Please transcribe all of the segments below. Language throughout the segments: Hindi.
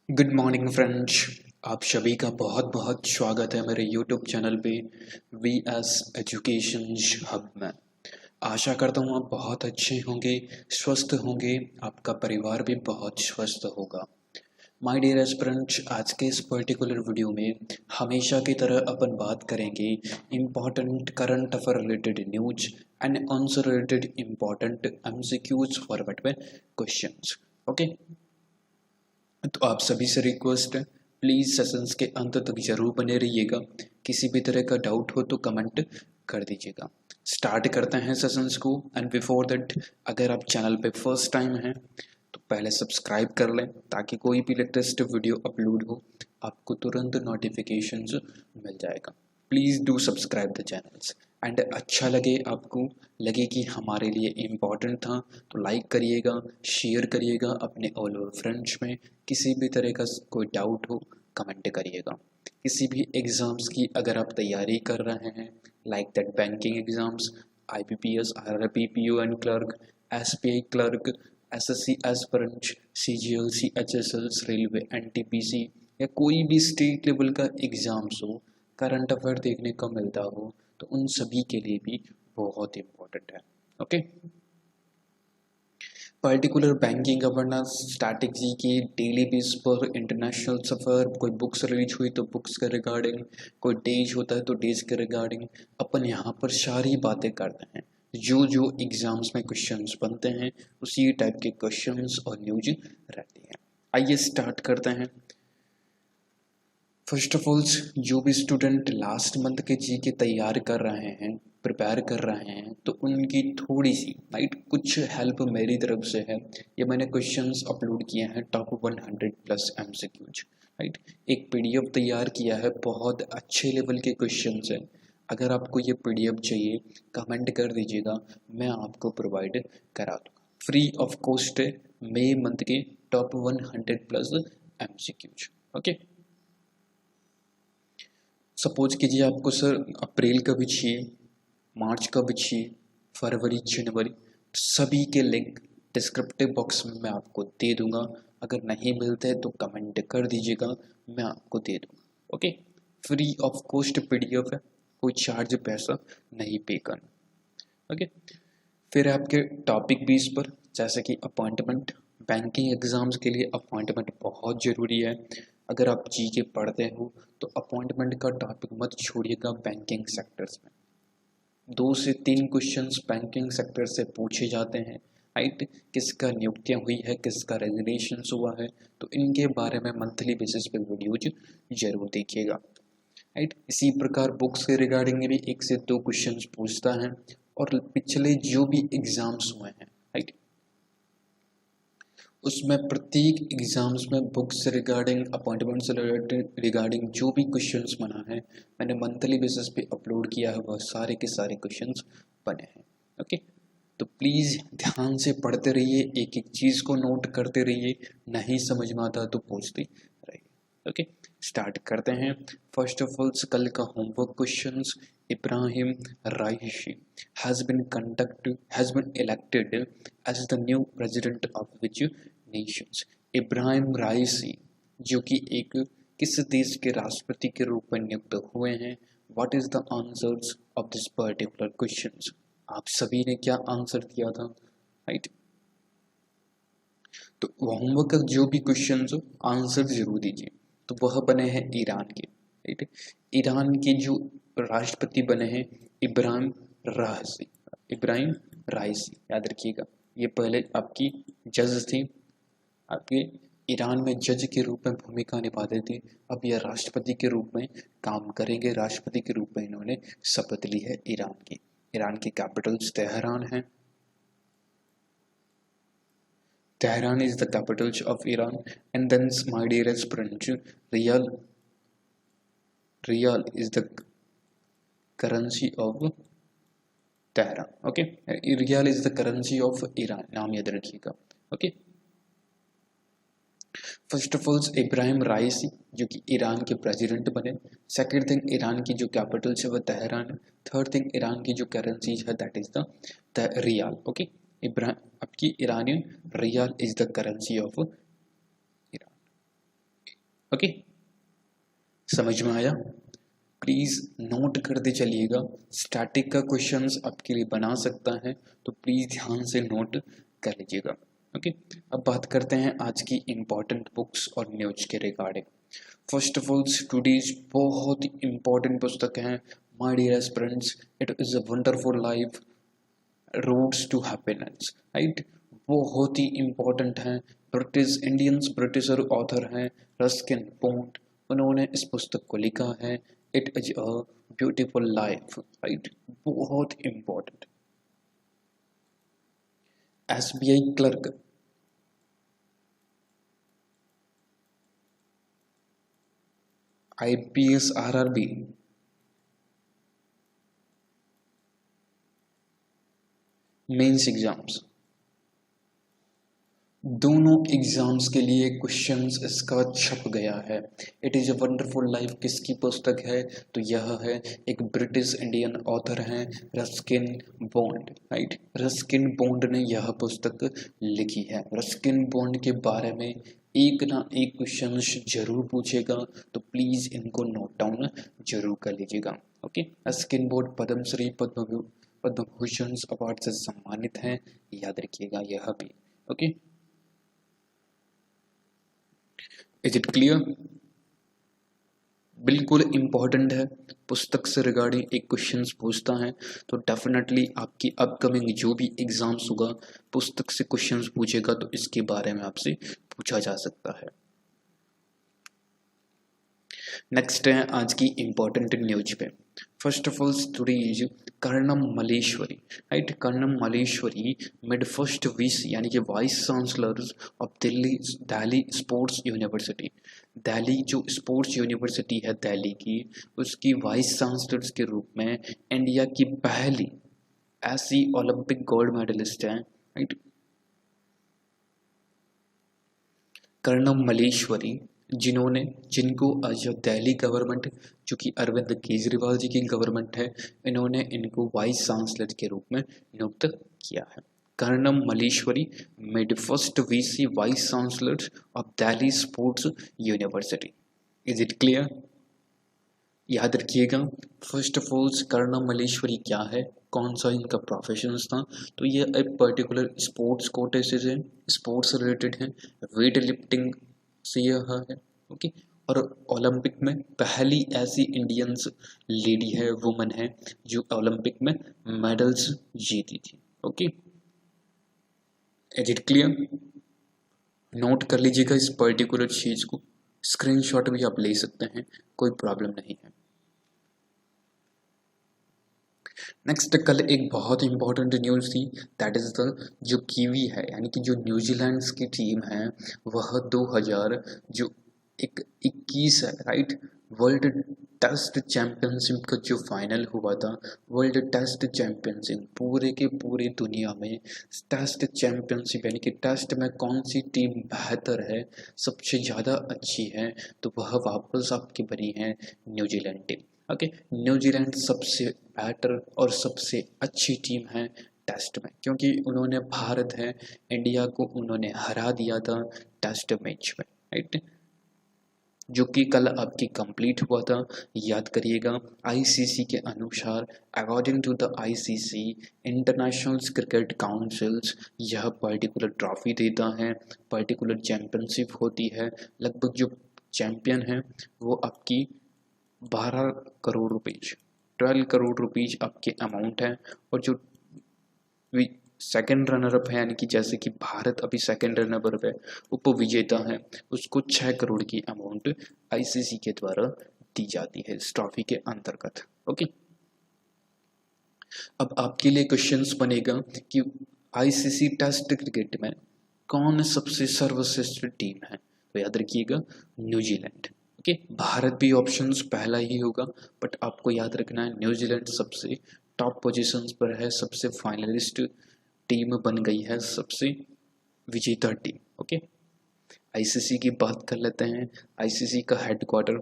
Good morning friends. आप सभी का बहुत बहुत स्वागत है मेरे यूट्यूब चैनल पे वी एस एजुकेशन हब में। आशा करता हूँ आप बहुत अच्छे होंगे, स्वस्थ होंगे, आपका परिवार भी बहुत स्वस्थ होगा। माय डियर एस्पिरेंट्स, आज के इस पर्टिकुलर वीडियो में हमेशा की तरह अपन बात करेंगे important current affair related news and answer related important MCQs forward में क्वेश्चंस। ओके, तो आप सभी से रिक्वेस्ट है, प्लीज़ सेशंस के अंत तक जरूर बने रहिएगा। किसी भी तरह का डाउट हो तो कमेंट कर दीजिएगा। स्टार्ट करते हैं सेशंस को। एंड बिफोर दैट, अगर आप चैनल पे फर्स्ट टाइम हैं तो पहले सब्सक्राइब कर लें ताकि कोई भी लेटेस्ट वीडियो अपलोड हो आपको तुरंत नोटिफिकेशंस मिल जाएगा। Please do subscribe the channels. And अच्छा लगे, आपको लगे कि हमारे लिए इम्पॉर्टेंट था तो लाइक करिएगा, शेयर करिएगा अपने ऑल ओवर फ्रेंड्स में। किसी भी तरह का कोई डाउट हो कमेंट करिएगा। किसी भी एग्ज़ाम्स की अगर आप तैयारी कर रहे हैं, like that banking exams, IBPS, RRPPO and clerk, SPI clerk, SSC aspirant, CGL, CHSL, railway, NTPC या कोई भी स्टेट लेवल का एग्ज़ाम्स हो, करंट अफेयर देखने को मिलता हो, तो उन सभी के लिए भी बहुत इम्पोर्टेंट है। Okay, particular banking governance strategy की डेली बेस पर इंटरनेशनल सफ़र, कोई बुक्स रिलीज हुई तो बुक्स के रिगार्डिंग, कोई डेज होता है तो डेज के रिगार्डिंग अपन यहाँ पर सारी बातें करते हैं। जो जो एग्जाम्स में क्वेश्चंस बनते हैं उसी टाइप के क्वेश्चंस और न्यूज रहती हैं। आइए स्टार्ट करते हैं। फर्स्ट ऑफ ऑल, जो भी स्टूडेंट लास्ट मंथ के जी के तैयार कर रहे हैं, प्रिपेयर कर रहे हैं, तो उनकी थोड़ी सी राइट कुछ हेल्प मेरी तरफ से है। ये मैंने क्वेश्चंस अपलोड किए हैं टॉप 100 प्लस एमसीक्यूज, राइट। एक पीडीएफ तैयार किया है, बहुत अच्छे लेवल के क्वेश्चंस हैं। अगर आपको ये पीडीएफ चाहिए कमेंट कर दीजिएगा, मैं आपको प्रोवाइड करा दूँगा फ्री ऑफ कॉस्ट है। मई मंथ के top 100 plus MCQs. Okay, suppose कीजिए आपको सर अप्रैल का भी चाहिए, मार्च का भी चाहिए, फरवरी, जनवरी, सभी के लिंक डिस्क्रिप्टिव बॉक्स में मैं आपको दे दूंगा। अगर नहीं मिलते तो कमेंट कर दीजिएगा, मैं आपको दे दूंगा। Okay, free of cost PDF है, कोई चार्ज पैसा नहीं पे करना। ओके, फिर आपके टॉपिक भी इस पर, जैसे कि अपॉइंटमेंट। बैंकिंग एग्जाम्स के लिए अपॉइंटमेंट बहुत ज़रूरी है। अगर आप जीके पढ़ते हो तो अपॉइंटमेंट का टॉपिक मत छोड़िएगा। बैंकिंग सेक्टर्स में 2 से 3 क्वेश्चंस बैंकिंग सेक्टर से पूछे जाते हैं, राइट। किसका नियुक्तियां हुई है, किसका रेजिग्नेशन हुआ है, तो इनके बारे में मंथली बेसिस पे वीडियोज जरूर देखिएगा, राइट। इसी प्रकार बुक्स के रिगार्डिंग भी 1 से 2 क्वेश्चंस पूछता है। और पिछले जो भी एग्जाम्स हुए हैं, राइट, उसमें प्रत्येक एग्जाम्स में बुक्स से रिगार्डिंग, अपॉइंटमेंट से रिगार्डिंग जो भी क्वेश्चंस बना है, मैंने मंथली बेसिस पे अपलोड किया है, वह सारे के सारे क्वेश्चंस बने हैं। ओके, तो प्लीज़ ध्यान से पढ़ते रहिए, एक एक चीज़ को नोट करते रहिए, नहीं समझ में आता तो पूछते रहिए। ओके, स्टार्ट करते हैं। फर्स्ट ऑफ ऑल, कल का homework questions. Ebrahim Raisi has been elected as the new president of which nations? Ebrahim Raisi जो कि एक किस देश के राष्ट्रपति के रूप में नियुक्त हुए हैं? What is the answers of this particular questions? आप सभी ने क्या आंसर दिया था, राइट। तो होमवर्क का जो भी क्वेश्चंस हो आंसर जरूर दीजिए। तो वह बने हैं ईरान के, राइट। ईरान के जो राष्ट्रपति बने हैं इब्राहिम राइसी, इब्राहिम राइसी, याद रखिएगा। ये पहले आपकी जज थी, आपके ईरान में जज के रूप में भूमिका निभाते थे। अब यह राष्ट्रपति के रूप में काम करेंगे। राष्ट्रपति के रूप में इन्होंने शपथ ली है ईरान की। ईरान की कैपिटल्स तेहरान है। Tehran is the capital of Iran, and then my dearest friend, Riyal is the currency of Tehran. Okay, Riyal is the currency of Iran. नाम याद रखिएगा। Okay, first of all Ebrahim Raisi जो कि ईरान के प्रेसिडेंट बने। सेकंड थिंग, ईरान की जो कैपिटल है वो तेहरान है। थर्ड थिंग, ईरान की जो करेंसी है that is the rial. Okay, Ebrahim आपकी Iranian rial is the currency of Iran. Okay, समझ में आया? प्लीज नोट करते चलिएगा। स्टैटिक का क्वेश्चंस आपके लिए बना सकता है, तो प्लीज ध्यान से नोट कर लीजिएगा। ओके, अब बात करते हैं आज की इंपॉर्टेंट बुक्स और न्यूज के regarding. First of all, today's बहुत इंपॉर्टेंट पुस्तक है my dear aspirants, it is a wonderful life, roads to happiness, right. बहुत ही इंपॉर्टेंट है। ब्रिटिशर ऑथर हैं रस्किन बॉन्ड, उन्होंने इस पुस्तक को लिखा है। It is a beautiful life, right, बहुत important. SBI clerk, IPS, RRB, mains exams, दोनों एग्जाम्स के लिए क्वेश्चंस इसका छप गया है। It is a wonderful life किसकी पुस्तक है? तो यह है एक ब्रिटिश इंडियन ऑथर हैं Ruskin bond, right. Ruskin bond ने यह पुस्तक लिखी है। रस्किन बॉन्ड के बारे में एक ना एक क्वेश्चन जरूर पूछेगा, तो प्लीज़ इनको नोट डाउन जरूर कर लीजिएगा। Okay, Ruskin bond Padmashri, Padma Bhushan award से सम्मानित हैं, याद रखिएगा यह भी। Okay, is it clear? बिल्कुल इम्पॉर्टेंट है। पुस्तक से रिगार्डिंग एक क्वेश्चंस पूछता है, तो डेफिनेटली आपकी अपकमिंग जो भी एग्जाम्स होगा पुस्तक से क्वेश्चंस पूछेगा, तो इसके बारे में आपसे पूछा जा सकता है। नेक्स्ट है आज की इंपॉर्टेंट न्यूज पे। First of all, stories Karnam Malleswari, right. Karnam Malleswari mid first VC यानी कि vice chancellor of Delhi sports university. Delhi जो स्पोर्ट्स यूनिवर्सिटी है दिल्ली की, उसकी वाइस चांसलर के रूप में इंडिया की पहली ऐसी ओलंपिक गोल्ड मेडलिस्ट है, राइट, कर्णम मलेश्वरी, जिनको आज दिल्ली गवर्नमेंट, जो कि अरविंद केजरीवाल जी की गवर्नमेंट है, इन्होंने इनको वाइस चांसलर के रूप में नियुक्त किया है। Karnam Malleswari made first VC vice chancellor of Delhi sports university. Is it clear? याद रखिएगा। First of all, Karnam Malleswari क्या है, कौन सा इनका प्रोफेशन था? तो ये एक पर्टिकुलर स्पोर्ट्स कोटे से है, स्पोर्ट्स रिलेटेड है, वेट लिफ्टिंग से यह है। ओके, और ओलंपिक में पहली ऐसी इंडियंस लेडी है, वुमन है, जो ओलंपिक में मेडल्स जीती थी। Okay, is it clear? Note कर लीजिएगा इस पर्टिकुलर चीज को, स्क्रीनशॉट भी आप ले सकते हैं, कोई प्रॉब्लम नहीं है। नेक्स्ट, कल एक बहुत इंपॉर्टेंट न्यूज़ थी, दैट इज़ द जो कीवी है यानी कि जो न्यूजीलैंड की टीम है, वह 2000 जो 21 है, राइट, वर्ल्ड टेस्ट चैंपियनशिप का जो फाइनल हुआ था, वर्ल्ड टेस्ट चैंपियनशिप, पूरे के पूरे दुनिया में टेस्ट चैंपियनशिप यानी कि टेस्ट में कौन सी टीम बेहतर है, सबसे ज़्यादा अच्छी है, तो वह वापस आपकी बनी है न्यूजीलैंड टीम। ओके, न्यूजीलैंड सबसे बेटर और सबसे अच्छी टीम है टेस्ट में, क्योंकि उन्होंने भारत है इंडिया को उन्होंने हरा दिया था टेस्ट मैच में, राइट, जो कि कल आपकी कंप्लीट हुआ था। याद करिएगा, आईसीसी के अनुसार, according to the ICC international cricket councils, यह पर्टिकुलर ट्रॉफी देता है, पर्टिकुलर चैंपियनशिप होती है। लगभग जो चैंपियन है वो आपकी 12 करोड़ रुपीज, 12 करोड़ रुपीज आपके अमाउंट है, और जो सेकंड रनर अप है यानी कि जैसे कि भारत अभी सेकंड रनर अप है, उपविजेता है, उसको 6 करोड़ की अमाउंट आईसीसी के द्वारा दी जाती है इस ट्रॉफी के अंतर्गत। ओके, अब आपके लिए क्वेश्चंस बनेगा कि आईसीसी टेस्ट क्रिकेट में कौन सबसे सर्वश्रेष्ठ टीम है? तो याद रखिएगा न्यूजीलैंड। ओके, भारत भी ऑप्शंस पहला ही होगा, बट आपको याद रखना है न्यूजीलैंड सबसे टॉप पोजीशंस पर है, सबसे फाइनलिस्ट टीम बन गई है, सबसे विजेता टीम। ओके, आईसीसी की बात कर लेते हैं। आईसीसी का हेडक्वार्टर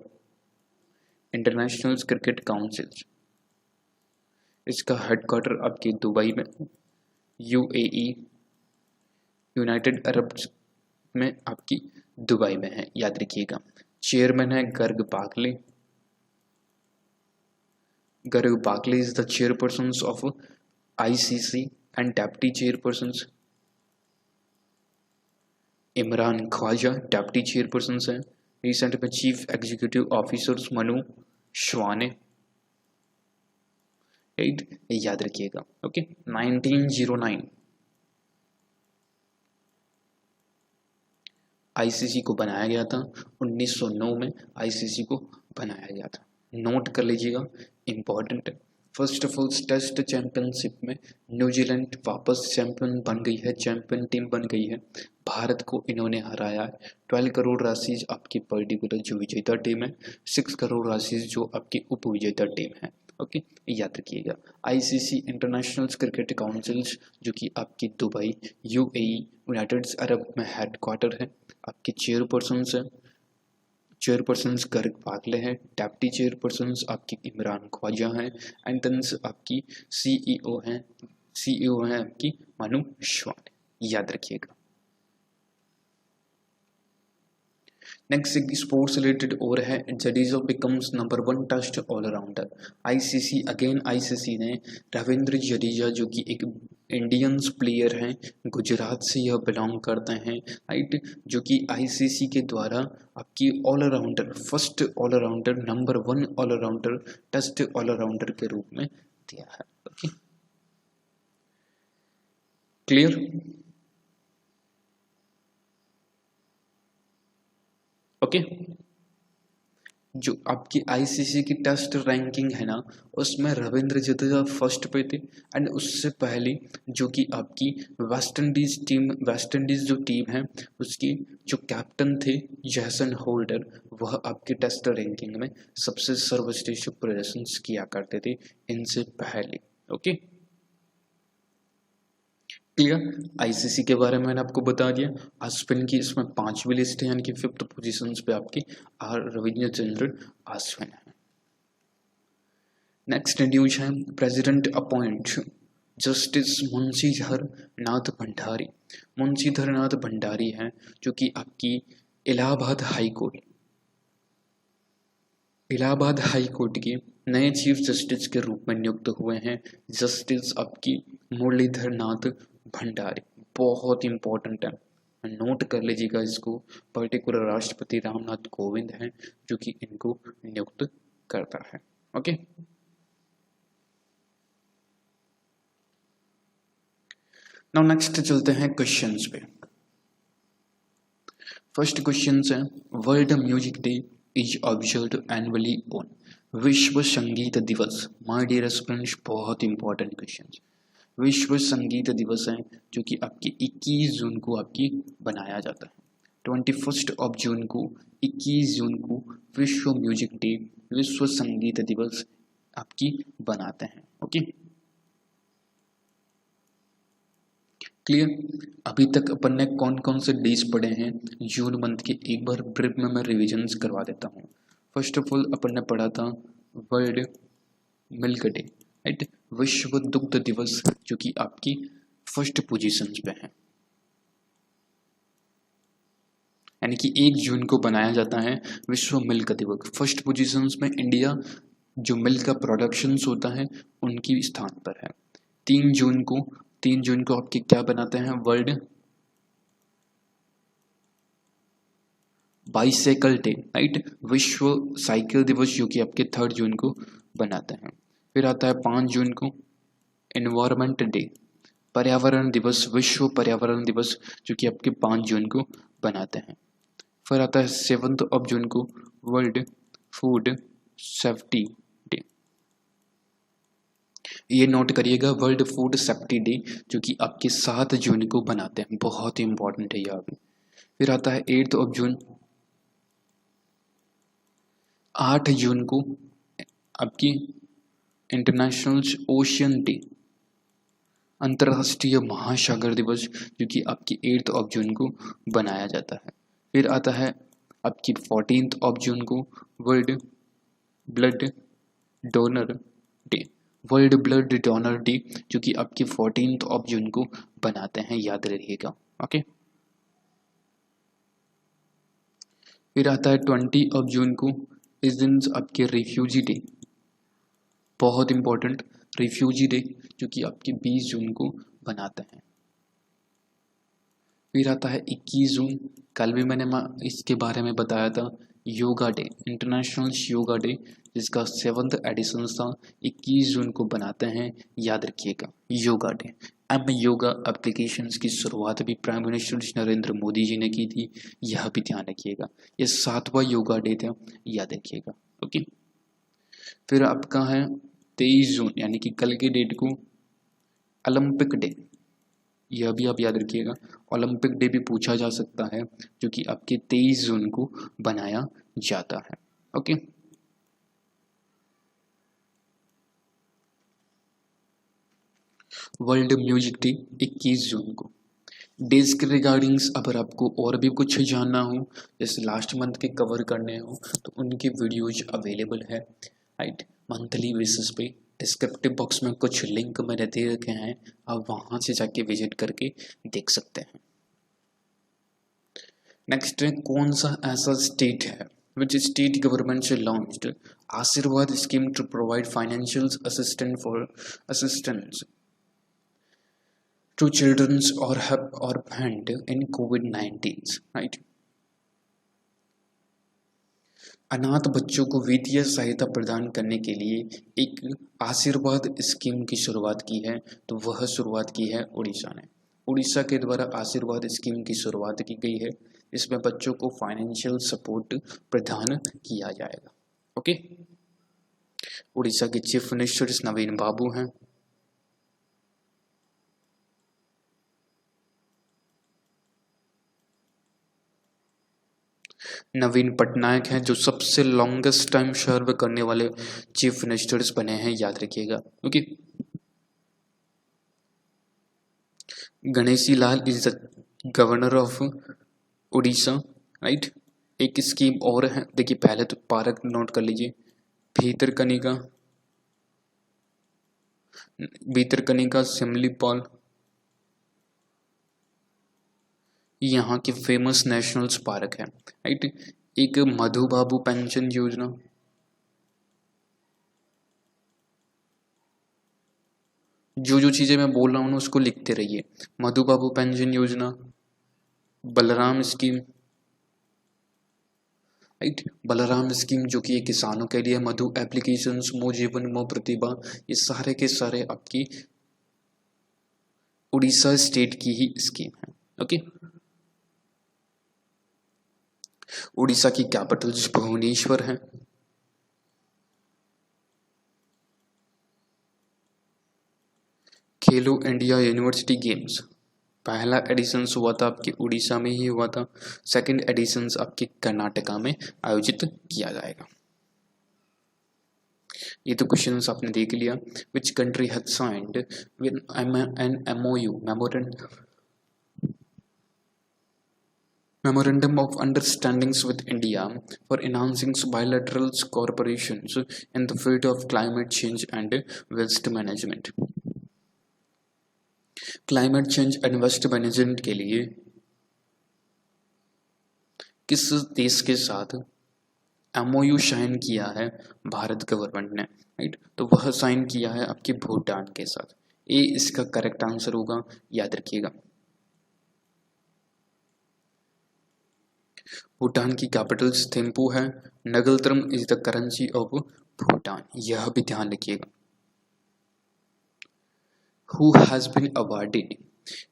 इंटरनेशनल क्रिकेट काउंसिल, इसका हेडक्वार्टर आपके दुबई में, यूएई, यूनाइटेड अरब में आपकी दुबई में है, याद रखिएगा। चेयरमैन है Greg Barclay. Greg Barclay is the chairperson of ICC and deputy chairperson Imran Khawaja deputy chairperson हैं। रिसेंट में chief executive officers Manu Sawhney. Right, याद रखिएगा। ओके, 1909 आईसीसी को बनाया गया था। 1909 में आईसीसी को बनाया गया था। नोट कर लीजिएगा, इंपॉर्टेंट है। First of all test championship में न्यूजीलैंड वापस चैंपियन बन गई है, चैंपियन टीम बन गई है। भारत को इन्होंने हराया है। 12 करोड़ राशि आपकी पर्टिकुलर जो विजेता टीम है, 6 करोड़ राशि जो आपकी उप विजेता टीम है। ओके, याद रखिएगा। आईसीसी इंटरनेशनल क्रिकेट काउंसिल जो कि आपकी दुबई यूएई यूनाइटेड अरब में हेडक्वार्टर है। आपके चेयरपर्सन गर्ग बागले हैं। डेप्टी चेयरपर्सन आपकी इमरान ख्वाजा हैं। एंड देन आपकी सीईओ हैं आपकी मनु श्वान। याद रखिएगा। नेक्स्ट स्पोर्ट्स रिलेटेड और है, Jadeja becomes number 1 test allrounder. ICC ने रविंद्र जडेजा जो कि एक इंडियंस प्लेयर हैं, गुजरात से यह बिलोंग करते हैं, राइट, जो कि आईसीसी के द्वारा आपकी allrounder, first allrounder, number 1 allrounder, test allrounder के रूप में दिया है। Okay, clear. ओके, जो आपकी आईसीसी की टेस्ट रैंकिंग है ना, उसमें रविंद्र जडेजा फर्स्ट पे थे। एंड उससे पहले जो कि आपकी वेस्ट इंडीज जो टीम है, उसकी जो कैप्टन थे जैसन होल्डर, वह आपकी टेस्ट रैंकिंग में सबसे सर्वश्रेष्ठ प्रदर्शन किया करते थे इनसे पहले। Okay, clear. आईसीसी के बारे में मैंने आपको बता दिया। अश्विन की इसमें 5वीं लिस्ट है, यानी कि 5th पोजीशन पे आपकी आर रविचंद्रन अश्विन है। नेक्स्ट न्यूज है, प्रेसिडेंट अपॉइंट जस्टिस मुंशीधर नाथ भंडारी। मुंशीधर नाथ भंडारी हैं जो कि आपकी इलाहाबाद हाई कोर्ट के नए चीफ जस्टिस के रूप में नियुक्त हुए हैं। जस्टिस आपकी मुरलीधर नाथ भंडारी, बहुत इंपॉर्टेंट है, नोट कर लीजिएगा इसको। पर्टिकुलर राष्ट्रपति रामनाथ कोविंद हैं जो कि इनको नियुक्त करता है। ओके, नाउ नेक्स्ट चलते हैं क्वेश्चंस पे। फर्स्ट क्वेश्चन है, world music day is observed annually on. विश्व संगीत दिवस, माय डियर स्टूडेंट्स, बहुत इंपॉर्टेंट क्वेश्चन। विश्व संगीत दिवस है जो कि आपकी 21 जून को आपकी बनाया जाता है। 21 जून को, 21 जून को विश्व म्यूजिक डे, विश्व संगीत दिवस आपकी बनाते हैं। Okay, clear. अभी तक अपन ने कौन कौन से डेज पढ़े हैं जून मंथ के, एक बार ब्रीफ में मैं रिविजन करवा देता हूँ। फर्स्ट ऑफ ऑल अपन ने पढ़ा था वर्ल्ड मिल्क डे, राइट, विश्व दुग्ध दिवस जो कि आपकी फर्स्ट पोजीशन पे है, यानी कि 1 जून को बनाया जाता है विश्व मिल्क दिवस। फर्स्ट पोजीशन में इंडिया जो मिल्क का प्रोडक्शन होता है उनकी स्थान पर है। 3 जून को आपके क्या बनाते हैं, वर्ल्ड बाइसाइकिल डे, राइट, विश्व साइकिल दिवस जो कि आपके 3 जून को बनाते हैं। फिर आता है 5 जून को एनवायरमेंट डे, पर्यावरण दिवस, विश्व पर्यावरण दिवस जो कि आपके 5 जून को बनाते हैं। फिर आता है 7 जून को वर्ल्ड फूड सेफ्टी डे। ये नोट करिएगा, वर्ल्ड फूड सेफ्टी डे जो कि आपके 7 जून को बनाते हैं, बहुत ही इंपॉर्टेंट है यह भी। फिर आता है 8 जून को आपकी इंटरनेशनल ओशियन डे, अंतर्राष्ट्रीय महासागर दिवस जो कि आपकी 8 जून को बनाया जाता है। फिर आता है आपकी 14 जून को world blood donor day, world blood donor day जो कि आपकी 14 जून को बनाते हैं, याद रखिएगा। ओके, फिर आता है 20 जून को, इस दिन आपके रिफ्यूजी डे, बहुत इंपॉर्टेंट, रिफ्यूजी डे जो कि आपके 20 जून को बनाते हैं। फिर आता है 21 जून, कल भी मैंने इसके बारे में बताया था, yoga day, international yoga day, जिसका 7th एडिशन था, 21 जून को बनाते हैं, याद रखिएगा योगा डे। अब योगा एप्लीकेशंस की शुरुआत भी प्राइम मिनिस्टर नरेंद्र मोदी जी ने की थी, यह भी ध्यान रखिएगा। ये 7वां योगा डे था, याद रखिएगा। ओके, फिर आपका है 23 जून यानी कि कल के डेट को ओलंपिक डे, यह भी आप याद रखिएगा। ओलंपिक डे भी पूछा जा सकता है, जो कि आपके 23 जून को बनाया जाता है। ओके, वर्ल्ड म्यूजिक डे 21 जून को। डेज के रिगार्डिंग्स अगर आपको और भी कुछ जानना हो, जैसे लास्ट मंथ के कवर करने हो, तो उनके वीडियोज अवेलेबल है राइट, मंथली बेसिस पे। डिस्क्रिप्टिव बॉक्स में कुछ लिंक मैंने दे रखे हैं, आप वहाँ से जाके विजिट करके देख सकते हैं। नेक्स्ट है, कौन सा ऐसा स्टेट है which state government launched आशीर्वाद scheme to provide financial assistance to children or orphaned in COVID-19, right? अनाथ बच्चों को वित्तीय सहायता प्रदान करने के लिए एक आशीर्वाद स्कीम की शुरुआत की है, तो वह शुरुआत की है उड़ीसा ने। उड़ीसा के द्वारा आशीर्वाद स्कीम की शुरुआत की गई है, इसमें बच्चों को फाइनेंशियल सपोर्ट प्रदान किया जाएगा। ओके, उड़ीसा के चीफ मिनिस्टर नवीन बाबू हैं। नवीन पटनायक हैं, जो सबसे लॉन्गेस्ट टाइम सर्व करने वाले चीफ मिनिस्टर्स बने हैं, याद रखिएगा। Okay, Ganeshi Lal is the governor of Orissa, right. एक स्कीम और है, देखिए पहले तो पार्क नोट कर लीजिए, भीतरकनिका, सिमलीपाल, यहाँ के फेमस नेशनल्स पार्क है, राइट। एक मधु बाबू पेंशन योजना, जो जो चीजें मैं बोल रहा हूँ उसको लिखते रहिए। मधु बाबू पेंशन योजना, Balram scheme, right, Balram scheme जो कि किसानों के लिए, मधु एप्लीकेशंस, मो जीवन मो प्रतिभा, ये सारे के सारे आपकी उड़ीसा स्टेट की ही स्कीम है। ओके, उड़ीसा की कैपिटल भुवनेश्वर है। खेलो इंडिया यूनिवर्सिटी गेम्स, पहला एडिशन हुआ था आपके उड़ीसा में ही हुआ था, सेकंड एडिशन आपके कर्नाटका में आयोजित किया जाएगा। ये तो क्वेश्चंस आपने देख लिया। Which country has signed with an MOU, Memorandum of Understandings with India for enhancing bilateral cooperations in the field of climate change and waste management. Climate change and waste management के लिए किस देश के साथ एमओयू साइन किया है भारत गवर्नमेंट ने, राइट, तो वह साइन किया है आपके भूटान के साथ। ए इसका करेक्ट आंसर होगा, याद रखिएगा। भूटान की कैपिटल थिम्पू है। Ngultrum is the currency of Bhutan, यह भी ध्यान रखिएगा। Who has been awarded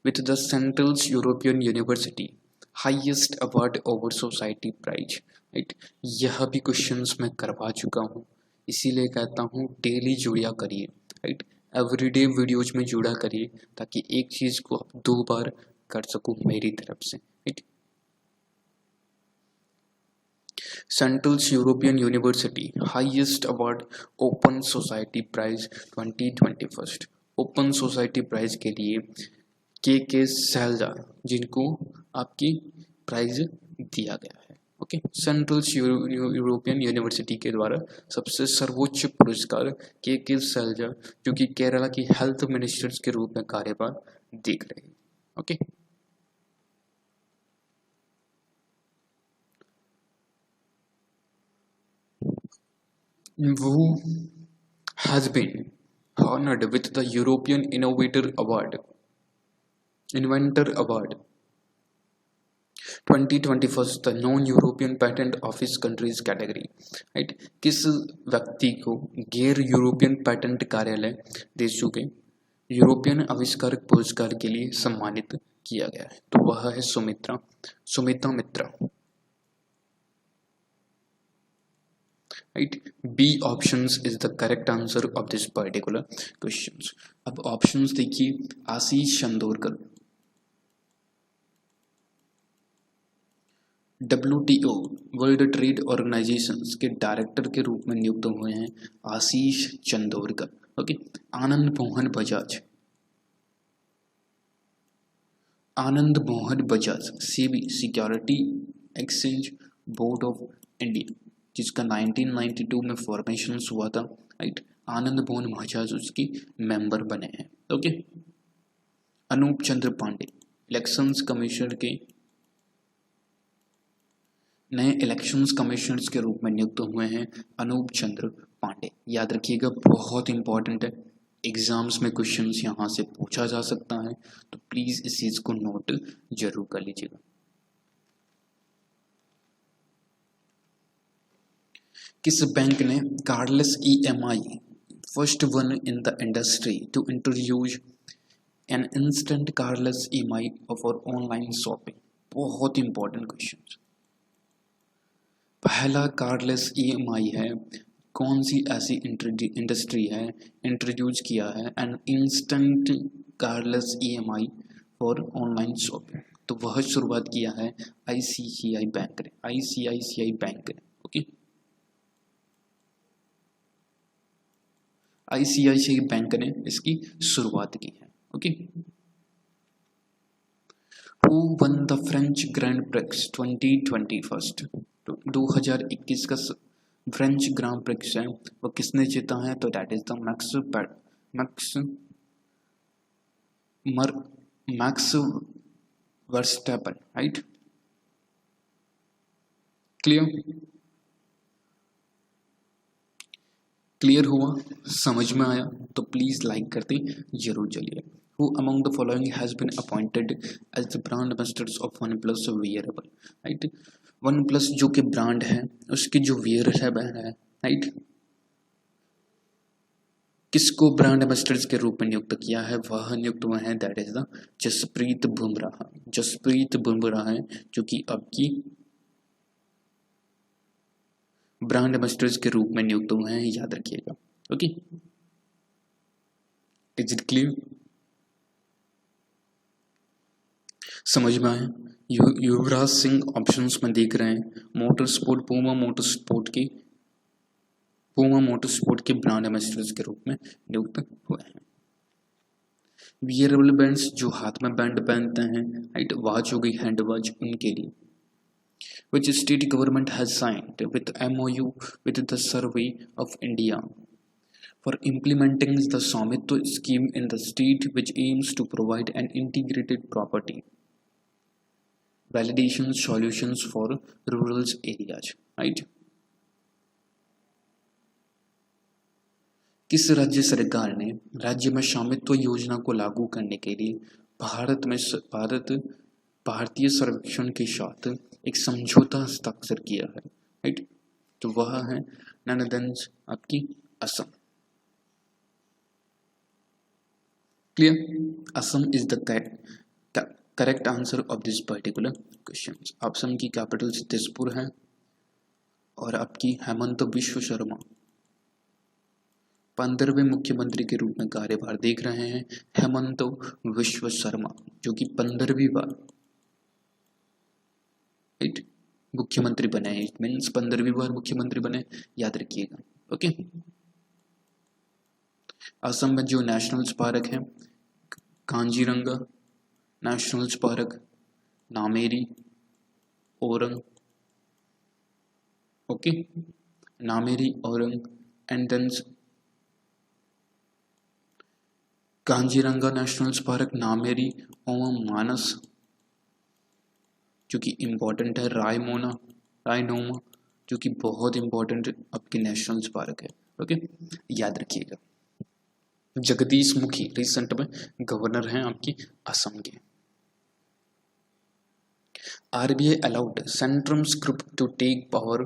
with the Central European University highest award over society prize, right, यह भी क्वेश्चंस मैं करवा चुका हूँ, इसीलिए कहता हूँ डेली जुड़ा करिए, राइट, एवरीडे वीडियोज में जुड़ा करिए, ताकि एक चीज को आप 2 बार कर सकूं मेरी तरफ से, right. Central European university highest award open society prize 2021, open society prize के लिए के सैलजा, जिनको आपकी प्राइज दिया गया है। ओके, सेंट्रल यूरोपियन यूनिवर्सिटी के द्वारा सबसे सर्वोच्च पुरस्कार के सैलजा, जो कि केरला की हेल्थ मिनिस्टर्स के रूप में कार्यभार देख रहे हैं। Okay, Wu has been honored with the European Inventor Award 2021, the non-यूरोपियन patent office countries category. Right, किस व्यक्ति को गैर यूरोपियन पेटेंट कार्यालय देशों के यूरोपियन आविष्कारक पुरस्कार के लिए सम्मानित किया गया है? तो वह है Sumitra Mitra. Right, B options is the correct answer of this particular questions. अब ऑप्शंस देखिए, Ashish Chandorkar WTO world trade organisation के डायरेक्टर के रूप में नियुक्त हुए हैं Ashish Chandorkar. Okay, Anand Mohan Bajaj SEBI security exchange board of India, जिसका 1992 में फॉर्मेशन हुआ था। राइट, आनंद मोहन बजाज उसकी मेंबर बने हैं। ओके, अनूप चंद्र पांडे इलेक्शंस कमिश्नर के नए इलेक्शंस कमिश्नर्स के रूप में नियुक्त हुए हैं अनूप चंद्र पांडे। याद रखिएगा, बहुत इंपॉर्टेंट है, एग्जाम्स में क्वेश्चंस यहाँ से पूछा जा सकता है, तो प्लीज इस चीज को नोट जरूर कर लीजिएगा। किस बैंक ने cardless EMI first one in the industry to introduce an instant cardless EMI for online shopping? बहुत इंपॉर्टेंट क्वेश्चन। पहला कार्डलेस EMI है, कौन सी ऐसी इंडस्ट्री है इंट्रोड्यूस किया है N instant cardless EMI for online shopping? तो वह शुरुआत किया है ICICI बैंक ने। ओके, ICICI बैंक ने इसकी शुरुआत की है। Okay, who one the French grand prix 2021? 2021 का फ्रेंच ग्रांड प्रिक्स है, वो किसने जीता है? तो that is the max Verstappen. Right, clear हुआ, समझ में आया? तो प्लीज लाइक करते जरूर चलिए। Who among the following has been appointed as the brand ambassadors of OnePlus wearable? Right, OnePlus जो कि ब्रांड है, उसके जो wearable है, राइट, किसको ब्रांड एम्बेसडर्स के रूप में नियुक्त किया है? वह नियुक्त हुए हैं that is the Jasprit Bumrah है, जो कि आपकी ब्रांड एम्बेसडर्स के रूप में नियुक्त हुए हैं, याद रखिएगा। Okay, is it clear? समझ में आया? युवराज सिंह ऑप्शंस में देख रहे हैं, पूमा मोटरस्पोर्ट के ब्रांड एम्बेसडर्स के रूप में नियुक्त हुए हैं। वियरेबल बैंड्स, जो हाथ में बैंड पहनते हैं, राइट, वॉच हो गई, हैंड वॉच, उनके लिए। Which state government has signed with MOU with the Survey of India for implementing the Swamitwa scheme in the state, which aims to provide an integrated property validation solutions for rural areas? Right? किस राज्य सरकार ने राज्य में स्वामित्व योजना को लागू करने के लिए भारतीय सर्वेक्षण के साथ एक समझौता हस्ताक्षर किया है? राइट, तो वह है नैनीताल, आपकी Assam. Clear? Assam is the correct answer of this particular question. Assam की कैपिटल दिसपुर है और आपकी हेमंत बिश्व शर्मा 15वें मुख्यमंत्री के रूप में कार्यभार देख रहे हैं। हेमंत बिश्व शर्मा जो कि 15वीं बार मुख्यमंत्री बने हैं, इट मीन्स 15वीं बार मुख्यमंत्री बने, याद रखिएगा। ओके, असम में जो नेशनल पार्क है, Kaziranga national park, Nameri, Orang, okay, Nameri, Orang and then Kaziranga national park, Nameri और मानस, जो कि इम्पोर्टेंट है, रायनोमा जो कि बहुत इंपॉर्टेंट आपके नेशनल पार्क है। ओके, याद रखिएगा। जगदीश मुखी रिसेंट में गवर्नर हैं आपकी असम के। RBI allowed Centrum's group to take power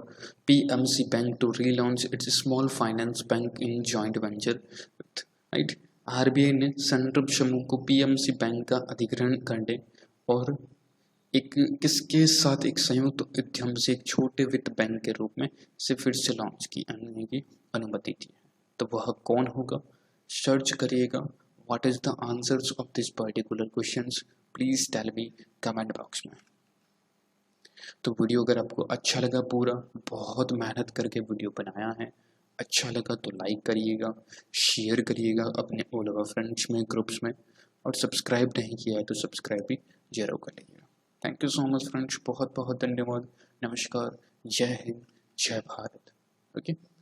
PMC Bank to relaunch its small finance bank in joint venture with, right? RBI ने सेंट्रम समूह को PMC बैंक का अधिग्रहण करने और एक किसके साथ एक संयुक्त उद्यम से एक छोटे वित्त बैंक के रूप में से फिर से लॉन्च की अनुमति दी है। तो वह कौन होगा? सर्च करिएगा। What is the answers of this particular questions, please tell me comment box में। तो वीडियो अगर आपको अच्छा लगा, पूरा बहुत मेहनत करके वीडियो बनाया है, अच्छा लगा तो लाइक करिएगा, शेयर करिएगा अपने ऑल ओवर फ्रेंड्स में, ग्रुप्स में, और सब्सक्राइब नहीं किया है तो सब्सक्राइब भी जरूर कर लीजिएगा। Thank you so much friends, बहुत बहुत धन्यवाद। नमस्कार, जय हिंद, जय भारत। ओके।